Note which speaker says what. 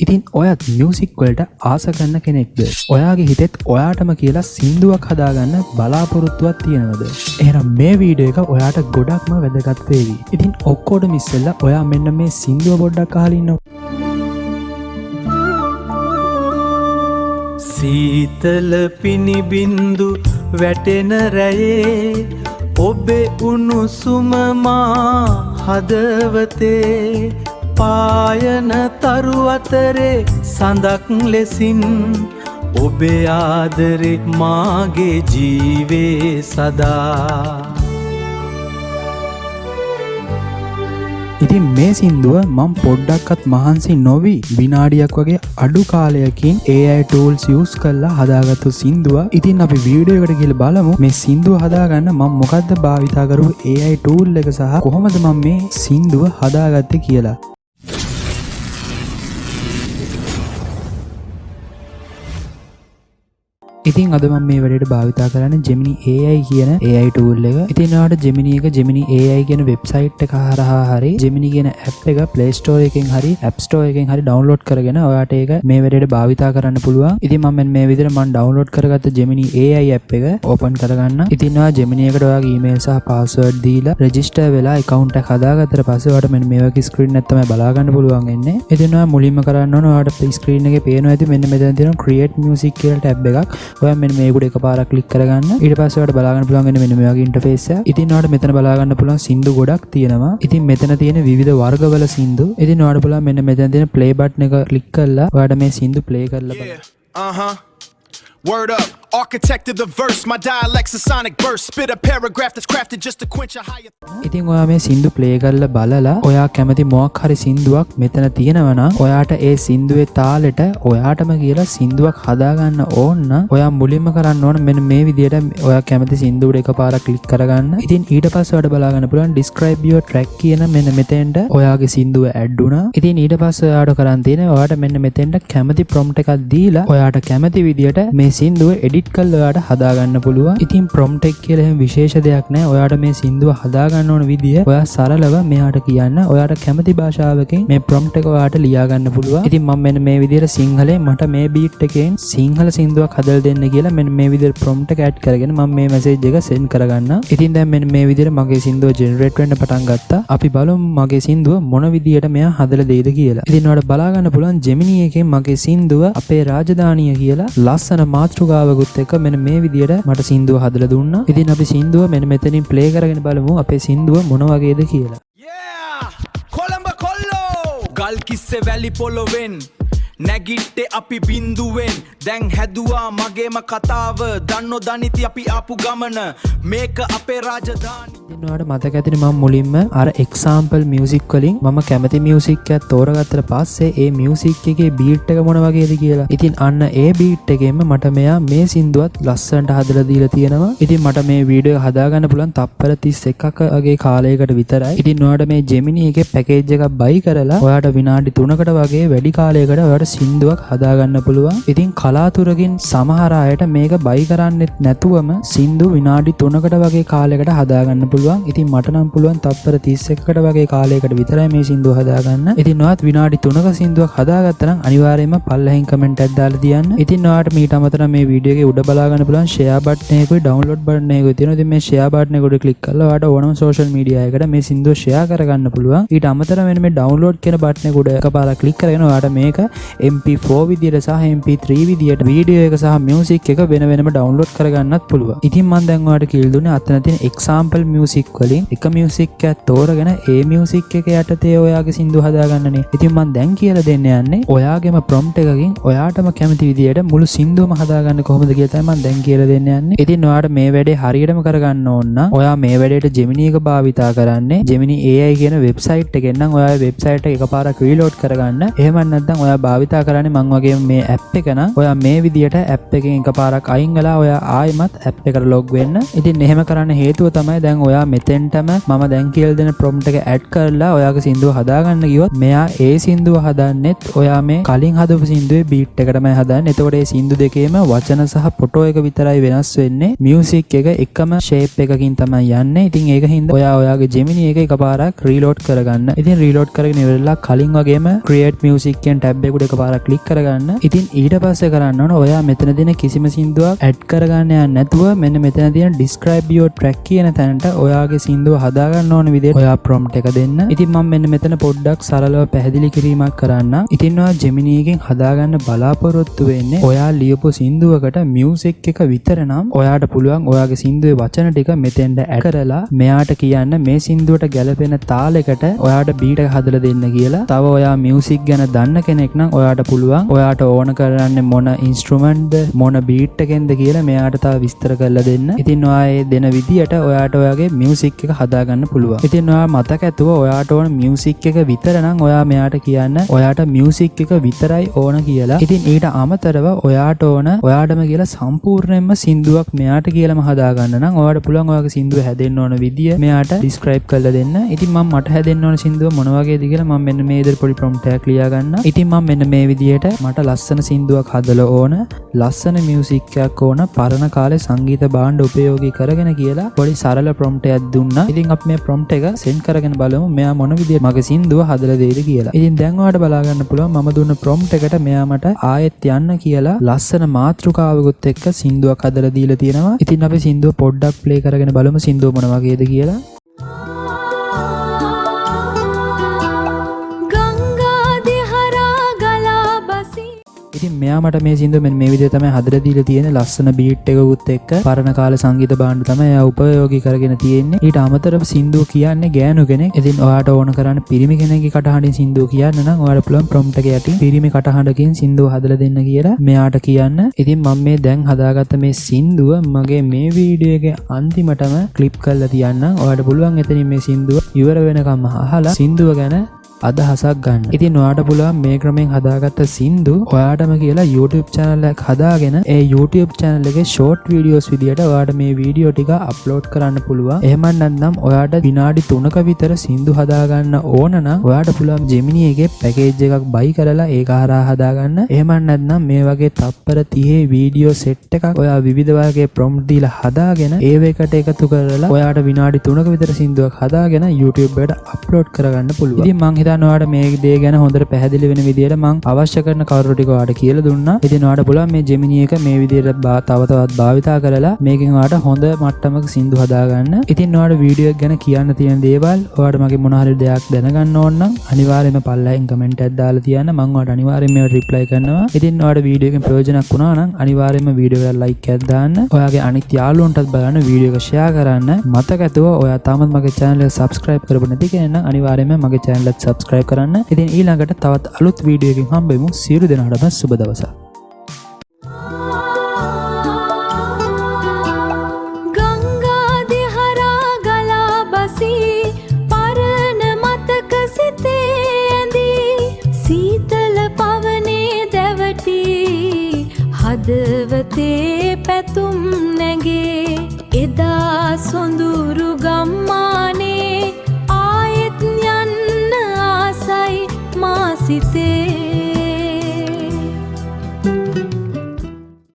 Speaker 1: ඉතින් ඔයත් මියුසික් වලට ආස කරන කෙනෙක්ද? ඔයාගේ හිතෙත් ඔයාටම කියලා සින්දුවක් හදාගන්න බලාපොරොත්තුවක් තියෙනවද? එහෙනම් මේ වීඩියෝ එක ඔයාට ගොඩක්ම වැදගත් වේවි. ඉතින් ඔක්කොටම ඉස්සෙල්ලා ඔයා මෙන්න මේ සින්දුව පොඩ්ඩක් අහලා ඉන්න.
Speaker 2: සීතල පිනිබින්දු වැටෙන රැයේ ඔබේ උණුසුම මා හදවතේ පායන තරු අතරේ සඳක් ලෙසින් ඔබේ ආදරේ මාගේ ජීවේ සදා.
Speaker 1: ඉතින් මේ සින්දුව මම පොඩ්ඩක්වත් මහන්සි නොවි විනාඩියක් වගේ අඩු කාලයකින් AI tools use කරලා හදාගත්තු සින්දුව. ඉතින් අපි වීඩියෝ එකට ගිහලා බලමු මේ සින්දුව හදාගන්න මම මොකද්ද භාවිතා කරපු AI tool එක සහ කොහොමද මම මේ සින්දුව හදාගත්තේ කියලා. ඉතින් අද මම මේ වැඩේට භාවිතා කරන්නේ Gemini AI කියන AI tool එක. ඉතින් ඔයාලට Gemini එක Gemini AI කියන වෙබ්සයිට් එක හරහා හරි Gemini කියන app එක Play Store එකෙන් හරි App Store එකෙන් හරි download කරගෙන ඔයාට ඒක මේ වැඩේට භාවිතා කරන්න පුළුවන්. ඉතින් මම මේ විදිහට මම download කරගත්ත Gemini AI app එක open කරගන්න. ඉතින් ඔයා Gemini එකට ඔයාගේ email සහ password දීලා register වෙලා account එක හදාගත්තට පස්සේ ඔයාට මෙන්න මේ වගේ screen එකක් තමයි බලා ගන්න පුළුවන් වෙන්නේ. ඉතින් ඔයා මුලින්ම කරන්න ඕන ඔයාට screen එකේ පේනවා ඇති මෙන්න මෙතන තියෙන create music කියලා tab එකක්. ඔයා මෙන්න මේකට එකපාරක් ක්ලික් කරගන්න. ඊට පස්සේ ඔයාලට බලා ගන්න පුළුවන් මෙන්න මේ වගේ ඉන්ටර්ෆේස් එක. ඉතින් ඔයාලට මෙතන බලා ගන්න පුළුවන් සින්දු ගොඩක් තියෙනවා. ඉතින් මෙතන තියෙන විවිධ වර්ගවල සින්දු. ඉතින් ඔයාලට පුළුවන් මෙන්න මෙතන තියෙන play button එක ක්ලික් කරලා ඔයාලට මේ සින්දු play කරලා බලන්න.
Speaker 3: Word up, architect of the verse, my dialect's a sonic burst, spit a paragraph that's crafted just to quench a higher.
Speaker 1: ඉතින් ඔයා මේ සින්දු play කරලා බලලා ඔයා කැමති මොකක් හරි සින්දුවක් මෙතන තියෙනවා නම් ඔයාට ඒ සින්දුවේ තාලෙට ඔයාටම කියලා සින්දුවක් හදාගන්න ඕන නම් ඔයා මුලින්ම කරන්න ඕන මෙන්න මේ විදිහට ඔයා කැමති සින්දුවට එකපාරක් ක්ලික් කරගන්න. ඉතින් ඊට පස්සේ ඔයාලට බලා ගන්න පුළුවන් describe your track කියන මෙන්න මෙතෙන්ට ඔයාගේ සින්දුව add වුණා. ඉතින් ඊට පස්සේ ඔයාට කරන් තියෙන්නේ ඔයාට මෙන්න මෙතෙන්ට කැමති prompt එකක් දීලා ඔයාට කැමති විදිහට මේ සින්දුව edit කරලා ඔයාට හදාගන්න පුළුවන්. ඉතින් prompt එක කියලා එහෙම විශේෂ දෙයක් නැහැ. ඔයාට මේ සින්දුව හදාගන්න ඕන විදිය ඔයා සරලව මෙයාට කියන්න. ඔයාට කැමති භාෂාවකින් මේ prompt එක ඔයාට ලියා ගන්න පුළුවන්. ඉතින් මම මෙන්න මේ විදියට සිංහලෙන් මට මේ beat එකෙන් සිංහල සින්දුවක් හදලා දෙන්න කියලා මෙන්න මේ විදියට prompt එක add කරගෙන මම මේ message එක send කරගන්න. ඉතින් දැන් මෙන්න මේ විදියට මගේ සින්දුව generate වෙන්න පටන් ගත්තා. අපි බලමු මගේ සින්දුව මොන විදියට මෙයා හදලා දෙයිද කියලා. ඉතින් ඔයාලට බලා ගන්න පුළුවන් Gemini එකෙන් මගේ සින්දුව අපේ රාජධානිය කියලා ලස්සන මාතෘකාවකුත් එක්ක මෙන්න මේ විදියට මට සින්දුව හදලා දුන්නා. ඉතින් අපි සින්දුව මෙන්න මෙතනින් play කරගෙන බලමු අපේ සින්දුව මොන වගේද කියලා.
Speaker 3: කොළඹ කොල්ලෝ ගල් කිස්සේ වැලි පොළොවෙන් නැගිට්ටේ අපි බින්දුවෙන් දැන් හැදුවා මගේම කතාව දන්නෝ දනිති අපි ආපු ගමන මේක අපේ රාජධානි.
Speaker 1: ඉතින් ඔයාලට මතක ඇතිනේ මම මුලින්ම අර example music වලින් මම කැමති music එකක් තෝරගත්තට පස්සේ ඒ music එකේ beat එක මොන වගේද කියලා. ඉතින් අන්න ඒ beat එකෙන්ම මට මෙයා මේ සින්දුවත් ලස්සනට හදලා දීලා තියෙනවා. ඉතින් මට මේ වීඩියෝ එක හදාගන්න පුළුවන් තප්පර 31ක වගේ කාලයකට විතරයි. ඉතින් ඔයාලට මේ Gemini එකේ package එකක් buy කරලා ඔයාට විනාඩි 3කට වගේ වැඩි කාලයකට ඔයාට සින්දුවක් හදාගන්න පුළුවන්. ඉතින් කලාතුරකින් සමහර අයට මේක buy කරන්නෙත් නැතුවම සින්දු විනාඩි 3කට වගේ කාලයකට හදාගන්න පුළුවන්. ඉතින් මට නම් පුළුවන් තප්පර 31කට වගේ කාලයකට විතරයි මේ සින්දුව හදාගන්න. ඉතින් ඔයාත් විනාඩි 3ක සින්දුවක් හදාගත්තා නම් අනිවාර්යයෙන්ම පල්ලෙහින් කමෙන්ට් එකක් දාලා තියන්න. ඉතින් ඔයාට මීට අමතරව මේ වීඩියෝ එකේ උඩ බලා ගන්න පුළුවන් share button එකකුයි download button එකකුයි තියෙනවා. ඉතින් මේ share button එක උඩ click කරලා ඔයාට ඕනම social media එකකට මේ සින්දුව share කරගන්න පුළුවන්. ඊට අමතරව මෙන්න මේ download කියන button එක උඩ එකපාරක් click කරගෙන ඔයාට මේක MP4 විදියට සහ MP3 විදියට වීඩියෝ එක සහ මියුසික් එක වෙන වෙනම ඩවුන්ලෝඩ් කරගන්නත් පුළුවන්. ඉතින් මම දැන් ඔයාලට කියලා දුන්නේ අතන තියෙන example music වලින් එක මියුසික් එකක් තෝරගෙන ඒ මියුසික් එක යටතේ ඔයාගේ සින්දුව හදාගන්නනේ. ඉතින් මම දැන් කියලා දෙන්න යන්නේ ඔයාගේම prompt එකකින් ඔයාටම කැමති විදියට මුළු සින්දුවම හදාගන්න කොහොමද කියලා තමයි මම දැන් කියලා දෙන්න යන්නේ. ඉතින් ඔයාට මේ වැඩේ හරියටම කරගන්න ඕන නම් ඔයා මේ වැඩේට Gemini එක භාවිතා කරන්නේ Gemini AI කියන වෙබ්සයිට් එකෙන් නම් ඔයාගේ වෙබ්සයිට් එක එකපාරක් රීලෝඩ් කරගන්න. එහෙම නැත්නම් ඔයා භාවිතා කරන්නේ මම වගේ මේ app එක නම් ඔයා මේ විදියට app එකෙන් එකපාරක් අයින් වෙලා ඔයා ආයෙමත් app එකට log වෙන්න. ඉතින් එහෙම කරන්න හේතුව තමයි දැන් ඔයා මෙතෙන්ටම මම දැන් කියලා දෙන ප්‍රොම්ප්ට් එක ඇඩ් කරලා ඔයාගේ සින්දුව හදාගන්න ගියොත් මෙයා ඒ සින්දුව හදන්නෙත් ඔයා මේ කලින් හදපු සින්දුවේ බීට් එක තමයි හදන්නේ. එතකොට මේ සින්දු දෙකේම වචන සහ ෆොටෝ එක විතරයි වෙනස් වෙන්නේ. මියුසික් එක එකම ෂේප් එකකින් තමයි යන්නේ. ඉතින් ඒක හින්දා ඔයා ඔයාගේ Gemini එක එකපාරක් රීලෝඩ් කරගන්න. ඉතින් රීලෝඩ් කරගෙන ඉවරලා කලින් වගේම create music කියන ටැබ් එකට එකපාරක් ක්ලික් කරගන්න. ඉතින් ඊට පස්සේ කරන්න ඕන ඔයා මෙතන දෙන කිසිම සින්දුවක් ඇඩ් කරගන්න යන්නේ නැතුව මෙන්න මෙතන තියෙන describe your track කියන තැනට ඔයාගේ සින්දුව හදාගන්න ඕන විදිහට ඔයා prompt එක දෙන්න. ඉතින් මම මෙන්න මෙතන පොඩ්ඩක් සරලව පැහැදිලි කිරීමක් කරන්න. ඉතින් ඔයා Gemini එකෙන් හදාගන්න බලාපොරොත්තු වෙන්නේ ඔයා ලියපු සින්දුවකට music එක විතර නම් ඔයාට පුළුවන් ඔයාගේ සින්දුවේ වචන ටික මෙතෙන්ට ඇඩ් කරලා මෙයාට කියන්න මේ සින්දුවට ගැලපෙන තාලයකට ඔයාට beat එක හදලා දෙන්න කියලා. තව ඔයා music ගැන දන්න කෙනෙක් නම් ඔයාට පුළුවන් ඔයාට ඕන කරන්නේ මොන instrument ද මොන beat එකෙන්ද කියලා මෙයාට තව විස්තර කරලා දෙන්න. ඉතින් ඔයා ඒ දෙන විදියට ඔයාට ඔයාගේ music එක හදාගන්න පුළුවන්. ඉතින් ඔයා මතක ඇතුව ඔයාට ඕන music එක විතර නම් ඔයා මෙයාට කියන්න ඔයාට music එක විතරයි ඕන කියලා. ඉතින් ඊට අමතරව ඔයාට ඕන ඔයාටම කියලා සම්පූර්ණයෙන්ම සින්දුවක් මෙයාට කියලාම හදාගන්න නම් ඔයාට පුළුවන් ඔයාගේ සින්දුව හැදෙන්න ඕන විදිය මෙයාට describe කරලා දෙන්න. ඉතින් මම මට හැදෙන්න ඕන සින්දුව මොන වගේද කියලා මම මෙන්න මේ විදිහට පොඩි prompt එකක් ලියා ගන්න. ඉතින් මම මෙන්න මේ විදියට මට ලස්සන සින්දුවක් හදලා ඕන ලස්සන මියුසික් එකක් ඕන පරණ කාලේ සංගීත භාණ්ඩ උපයෝගී කරගෙන කියලා පොඩි සරල prompt එකක් දුන්නා. ඉතින් අපි මේ prompt එක send කරගෙන බලමු මෙයා මොන විදියට මගේ සින්දුව හදලා දෙයිද කියලා. ඉතින් දැන් ඔයාලට බලා ගන්න පුළුවන් මම දුන්න prompt එකට මෙයා මට ආයෙත් යන්න කියලා ලස්සන මාතෘකාවකුත් එක්ක සින්දුවක් හදලා දීලා තියෙනවා. ඉතින් අපි සින්දුව පොඩ්ඩක් play කරගෙන බලමු සින්දුව මොන වගේද කියලා. ඉතින් මෙයා මට මේ සින්දුව මෙන්න මේ විදිහට තමයි හදලා දීලා තියෙන්නේ. ලස්සන බීට් එකකුත් එක්ක පරණ කාලේ සංගීත භාණ්ඩ තමයි එයා උපයෝගී කරගෙන තියෙන්නේ. ඊට අමතරව සින්දුව කියන්නේ ගෑනු කෙනෙක්. ඉතින් ඔයාට ඕන කරන්නේ පිරිමි කෙනෙක්ගේ කටහඬින් සින්දුව කියන්න නම් ඔයාට පුළුවන් prompt එක යටින් පිරිමි කටහඬකින් සින්දුව හදලා දෙන්න කියලා මෙයාට කියන්න. ඉතින් මම මේ දැන් හදාගත්ත මේ සින්දුව මගේ මේ වීඩියෝ එකේ අන්තිමටම ක්ලිප් කරලා තියන්නම්. ඔයාට පුළුවන් එතනින් මේ සින්දුව ඉවර වෙනකම් අහලා සින්දුව ගැන අදහසක් ගන්න. ඉතින් ඔයාට පුළුවන් මේ ක්‍රමෙන් හදාගත්ත සින්දු ඔයාටම කියලා YouTube channel එකක් හදාගෙන ඒ YouTube channel එකේ short videos විදියට ඔයාට මේ වීඩියෝ ටික upload කරන්න පුළුවන්. එහෙම නැත්නම් ඔයාට විනාඩි 3ක විතර සින්දු හදාගන්න ඕන නම් ඔයාට පුළුවන් Gemini එකේ package එකක් buy කරලා ඒක හරහා හදාගන්න. එහෙම නැත්නම් මේ වගේ තප්පර 30 වීඩියෝ set එකක් ඔයා විවිධ වර්ගයේ prompt දීලා හදාගෙන ඒව එකට එකතු කරලා ඔයාට විනාඩි 3ක විතර සින්දුවක් හදාගෙන YouTube එකට upload කරගන්න පුළුවන්. ඉතින් මං හිතන්නේ ඔයාට මේ දේ ගැන හොඳට පැහැදිලි වෙන විදියට මම අවශ්‍ය කරන කරුණු ටික ඔයාට කියලා දුන්නා. ඉතින් ඔයාට පුළුවන් මේ Gemini එක මේ විදියට තව තවත් භාවිතා කරලා මේකෙන් ඔයාට හොඳ මට්ටමක සින්දු හදාගන්න. ඉතින් ඔයාට වීඩියෝ එක ගැන කියන්න තියෙන දේවල් ඔයාට මගේ මොන හරි දෙයක් දැනගන්න ඕන නම් අනිවාර්යයෙන්ම පල්ලෙන් කමෙන්ට් එකක් දාලා තියන්න. මම ඔයාට අනිවාර්යයෙන්ම මේවට රිප්ලයි කරනවා. ඉතින් ඔයාට වීඩියෝ එකෙන් ප්‍රයෝජනක් වුණා නම් අනිවාර්යයෙන්ම වීඩියෝ එකට ලයික් එකක් දාන්න. ඔයාගේ අනිත් යාළුවන්ටත් බලන්න වීඩියෝ එක ෂෙයා කරන්න. මතක ඇතුව ඔයා තාමත් මගේ channel එක subscribe කරපු නැති කෙනෙක් නම් අනිවාර්යයෙන්ම මගේ channel එක subscribe කරන්න. ඉතින් ඊළඟට තවත් අලුත් වීඩියෝ එකකින් හම්බෙමු. සියලු දෙනාටම සුබ දවසක්.
Speaker 4: හදවතේ පැතුම් නැගේ එදා සොඳුරු ගම්